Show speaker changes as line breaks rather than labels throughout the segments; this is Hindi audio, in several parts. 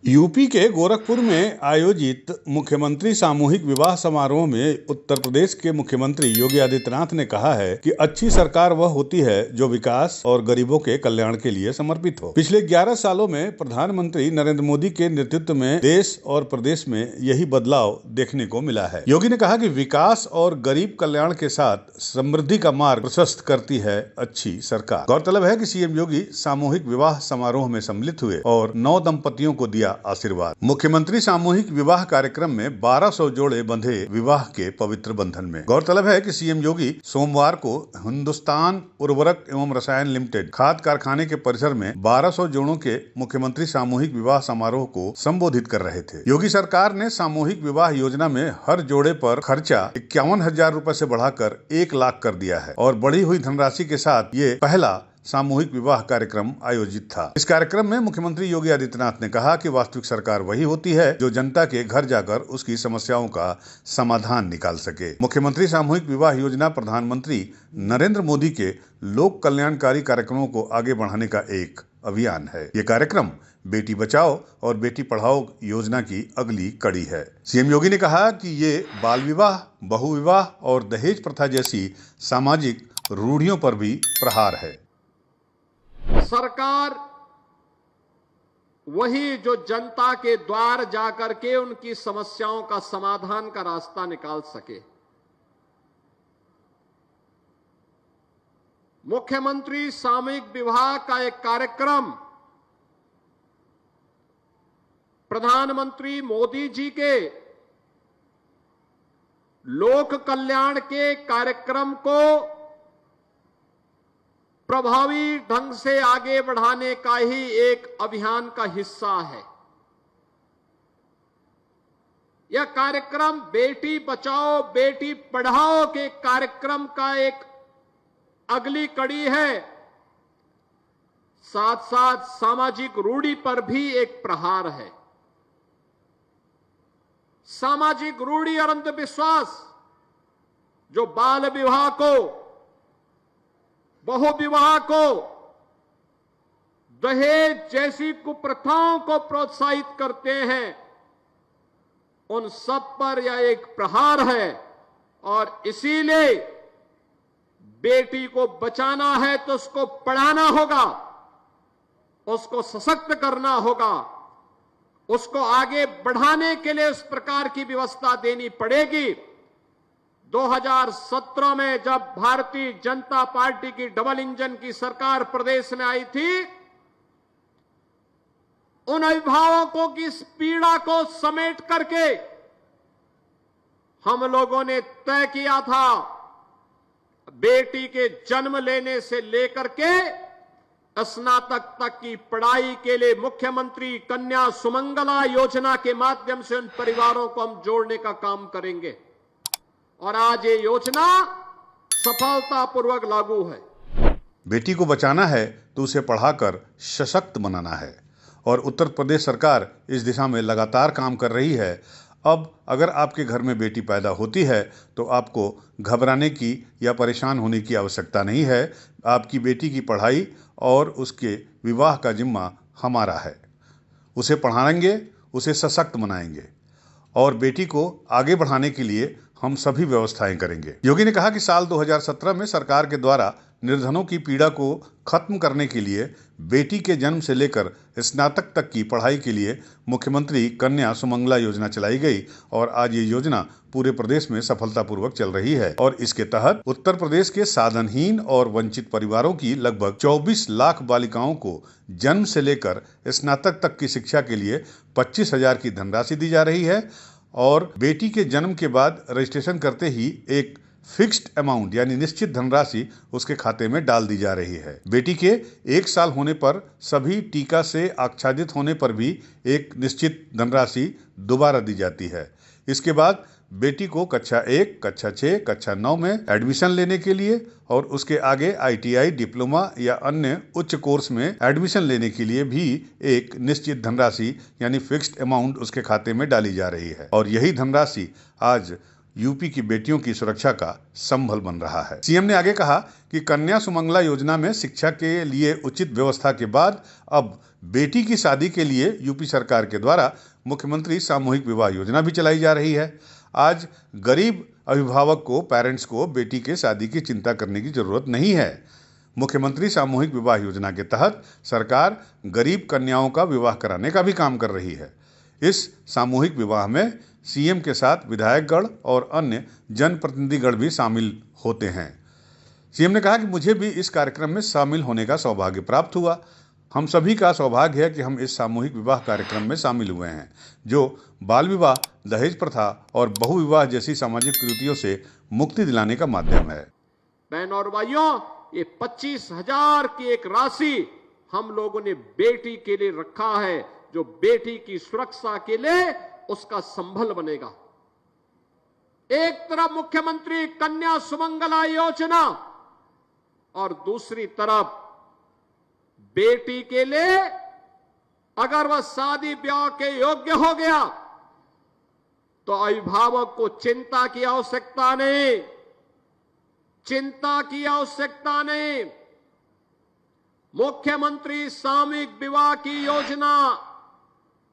यूपी के गोरखपुर में आयोजित मुख्यमंत्री सामूहिक विवाह समारोह में उत्तर प्रदेश के मुख्यमंत्री योगी आदित्यनाथ ने कहा है कि अच्छी सरकार वह होती है जो विकास और गरीबों के कल्याण के लिए समर्पित हो। पिछले 11 सालों में प्रधानमंत्री नरेंद्र मोदी के नेतृत्व में देश और प्रदेश में यही बदलाव देखने को मिला है। योगी ने कहा कि विकास और गरीब कल्याण के साथ समृद्धि का मार्ग प्रशस्त करती है अच्छी सरकार। गौरतलब है कि सीएम योगी सामूहिक विवाह समारोह में सम्मिलित हुए और 9 दंपतियों को दिया आशीर्वाद। मुख्यमंत्री सामूहिक विवाह कार्यक्रम में 1200 जोड़े बंधे विवाह के पवित्र बंधन में। गौरतलब है कि सीएम योगी सोमवार को हिंदुस्तान उर्वरक एवं रसायन लिमिटेड खाद कारखाने के परिसर में 1200 जोड़ों के मुख्यमंत्री सामूहिक विवाह समारोह को संबोधित कर रहे थे। योगी सरकार ने सामूहिक विवाह योजना में हर जोड़े पर खर्चा 51,000 रुपए से बढ़ाकर 1 लाख कर दिया है और बढ़ी हुई धनराशि के साथ ये पहला सामूहिक विवाह कार्यक्रम आयोजित था। इस कार्यक्रम में मुख्यमंत्री योगी आदित्यनाथ ने कहा कि वास्तविक सरकार वही होती है जो जनता के घर जाकर उसकी समस्याओं का समाधान निकाल सके। मुख्यमंत्री सामूहिक विवाह योजना प्रधानमंत्री नरेंद्र मोदी के लोक कल्याणकारी कार्यक्रमों को आगे बढ़ाने का एक अभियान है। ये कार्यक्रम बेटी बचाओ और बेटी पढ़ाओ योजना की अगली कड़ी है। सीएम योगी ने कहा कि ये बाल विवाह, बहु विवाह और दहेज प्रथा जैसी सामाजिक रूढ़ियों पर भी प्रहार है।
सरकार वही जो जनता के द्वार जाकर के उनकी समस्याओं का समाधान का रास्ता निकाल सके। मुख्यमंत्री सामूहिक विवाह का एक कार्यक्रम प्रधानमंत्री मोदी जी के लोक कल्याण के कार्यक्रम को प्रभावी ढंग से आगे बढ़ाने का ही एक अभियान का हिस्सा है। यह कार्यक्रम बेटी बचाओ बेटी पढ़ाओ के कार्यक्रम का एक अगली कड़ी है। साथ साथ सामाजिक रूढ़ी पर भी एक प्रहार है। सामाजिक रूढ़ी और अंधविश्वास जो बाल विवाह को, बहु विवाह को, दहेज जैसी कुप्रथाओं को प्रोत्साहित करते हैं, उन सब पर यह एक प्रहार है। और इसीलिए बेटी को बचाना है तो उसको पढ़ाना होगा, उसको सशक्त करना होगा, उसको आगे बढ़ाने के लिए उस प्रकार की व्यवस्था देनी पड़ेगी। 2017 में जब भारतीय जनता पार्टी की डबल इंजन की सरकार प्रदेश में आई थी, उन अभिभावकों की इस पीड़ा को समेट करके हम लोगों ने तय किया था, बेटी के जन्म लेने से लेकर के स्नातक तक की पढ़ाई के लिए मुख्यमंत्री कन्या सुमंगला योजना के माध्यम से उन परिवारों को हम जोड़ने का काम करेंगे। और आज ये योजना सफलतापूर्वक लागू है।
बेटी को बचाना है तो उसे पढ़ाकर सशक्त बनाना है और उत्तर प्रदेश सरकार इस दिशा में लगातार काम कर रही है। अब अगर आपके घर में बेटी पैदा होती है तो आपको घबराने की या परेशान होने की आवश्यकता नहीं है। आपकी बेटी की पढ़ाई और उसके विवाह का जिम्मा हमारा है। उसे पढ़ाएंगे, उसे सशक्त बनाएंगे और बेटी को आगे बढ़ाने के लिए हम सभी व्यवस्थाएं करेंगे। योगी ने कहा कि साल 2017 में सरकार के द्वारा निर्धनों की पीड़ा को खत्म करने के लिए बेटी के जन्म से लेकर स्नातक तक की पढ़ाई के लिए मुख्यमंत्री कन्या सुमंगला योजना चलाई गई और आज ये योजना पूरे प्रदेश में सफलतापूर्वक चल रही है। और इसके तहत उत्तर प्रदेश के साधनहीन और वंचित परिवारों की लगभग 24 लाख बालिकाओं को जन्म से लेकर स्नातक तक की शिक्षा के लिए 25,000 की धनराशि दी जा रही है और बेटी के जन्म के बाद रजिस्ट्रेशन करते ही एक फिक्स्ड अमाउंट यानी निश्चित धनराशि उसके खाते में डाल दी जा रही है। बेटी के 1 साल होने पर सभी टीका से आच्छादित होने पर भी एक निश्चित धनराशि दोबारा दी जाती है। इसके बाद बेटी को कक्षा 1, कक्षा 6, कक्षा 9 में एडमिशन लेने के लिए और उसके आगे ITI, डिप्लोमा या अन्य उच्च कोर्स में एडमिशन लेने के लिए भी एक निश्चित धनराशि यानी फिक्स्ड अमाउंट उसके खाते में डाली जा रही है। और यही धनराशि आज यूपी की बेटियों की सुरक्षा का संभल बन रहा है। सीएम ने आगे कहा कि कन्या सुमंगला योजना में शिक्षा के लिए उचित व्यवस्था के बाद अब बेटी की शादी के लिए यूपी सरकार के द्वारा मुख्यमंत्री सामूहिक विवाह योजना भी चलाई जा रही है। आज गरीब अभिभावक को, पेरेंट्स को बेटी के शादी की चिंता करने की जरूरत नहीं है। मुख्यमंत्री सामूहिक विवाह योजना के तहत सरकार गरीब कन्याओं का विवाह कराने का भी काम कर रही है। इस सामूहिक विवाह में सीएम के साथ विधायकगण और अन्य जनप्रतिनिधिगण भी शामिल होते हैं। सीएम ने कहा कि मुझे भी इस कार्यक्रम में शामिल होने का सौभाग्य प्राप्त हुआ। हम सभी का सौभाग्य है कि हम इस सामूहिक विवाह कार्यक्रम में शामिल हुए हैं, जो बाल विवाह, दहेज प्रथा और बहु विवाह जैसी सामाजिक कुरीतियों से मुक्ति दिलाने का माध्यम है।
बहनों और भाइयों, ये 25,000 की एक राशि हम लोगों ने बेटी के लिए रखा है, जो बेटी की सुरक्षा के लिए उसका संभल बनेगा। एक तरफ मुख्यमंत्री कन्या सुमंगला योजना और दूसरी तरफ बेटी के लिए अगर वह शादी ब्याह के योग्य हो गया तो अभिभावक को चिंता की आवश्यकता नहीं, चिंता की आवश्यकता नहीं। मुख्यमंत्री सामूहिक विवाह की योजना,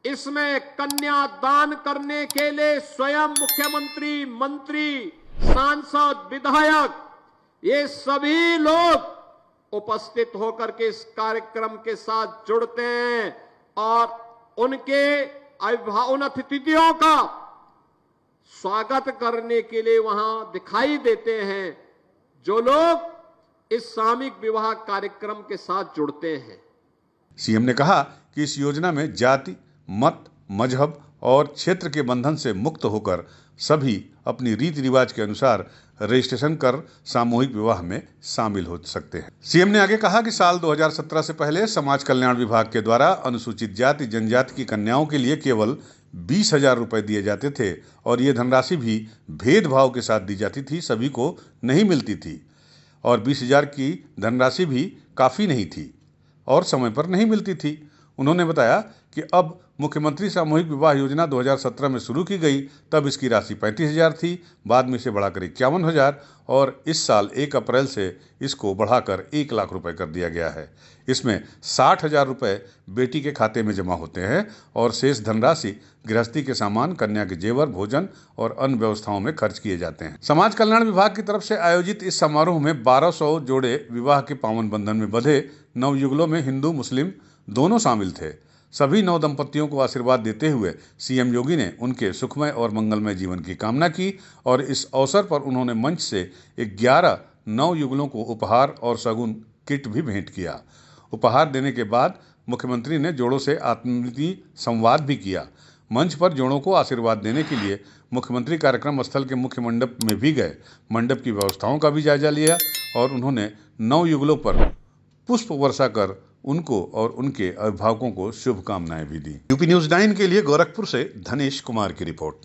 इसमें कन्या दान करने के लिए स्वयं मुख्यमंत्री, मंत्री, सांसद, विधायक, ये सभी लोग उपस्थित होकर के इस कार्यक्रम के साथ जुड़ते हैं और उन अतिथियों का स्वागत करने के लिए वहां दिखाई देते हैं, जो लोग इस सामूहिक विवाह कार्यक्रम के साथ जुड़ते हैं।
सीएम ने कहा कि इस योजना में जाति, मत, मजहब और क्षेत्र के बंधन से मुक्त होकर सभी अपनी रीति रिवाज के अनुसार रजिस्ट्रेशन कर सामूहिक विवाह में शामिल हो सकते हैं। सीएम ने आगे कहा कि साल 2017 से पहले समाज कल्याण विभाग के द्वारा अनुसूचित जाति जनजाति की कन्याओं के लिए केवल 20,000 रुपए दिए जाते थे और ये धनराशि भी भेदभाव के साथ दी जाती थी, सभी को नहीं मिलती थी और 20,000 की धनराशि भी काफ़ी नहीं थी और समय पर नहीं मिलती थी। उन्होंने बताया कि अब मुख्यमंत्री सामूहिक विवाह योजना 2017 में शुरू की गई, तब इसकी राशि 35,000 थी, बाद में इसे बढ़ाकर 51,000 और इस साल 1 अप्रैल से इसको बढ़ाकर 1 लाख रुपए कर दिया गया है। इसमें 60,000 रुपए बेटी के खाते में जमा होते हैं और शेष धनराशि गृहस्थी के सामान, कन्या के जेवर, भोजन और अन्य व्यवस्थाओं में खर्च किए जाते हैं। समाज कल्याण विभाग की तरफ से आयोजित इस समारोह में 1200 जोड़े विवाह के पावन बंधन में बंधे नवयुगलों में हिंदू मुस्लिम दोनों शामिल थे। सभी नव दंपतियों को आशीर्वाद देते हुए सीएम योगी ने उनके सुखमय और मंगलमय जीवन की कामना की और इस अवसर पर उन्होंने मंच से 11 नवयुगलों को उपहार और शगुन किट भी भेंट किया। उपहार देने के बाद मुख्यमंत्री ने जोड़ों से आत्मीय संवाद भी किया। मंच पर जोड़ों को आशीर्वाद देने के लिए मुख्यमंत्री कार्यक्रम स्थल के मुख्य मंडप में भी गए, मंडप की व्यवस्थाओं का भी जायजा लिया और उन्होंने नवयुगलों पर पुष्प वर्षा कर उनको और उनके अभिभावकों को शुभकामनाएं भी दी। यूपी न्यूज़ 9 के लिए गोरखपुर से धनेश कुमार की रिपोर्ट।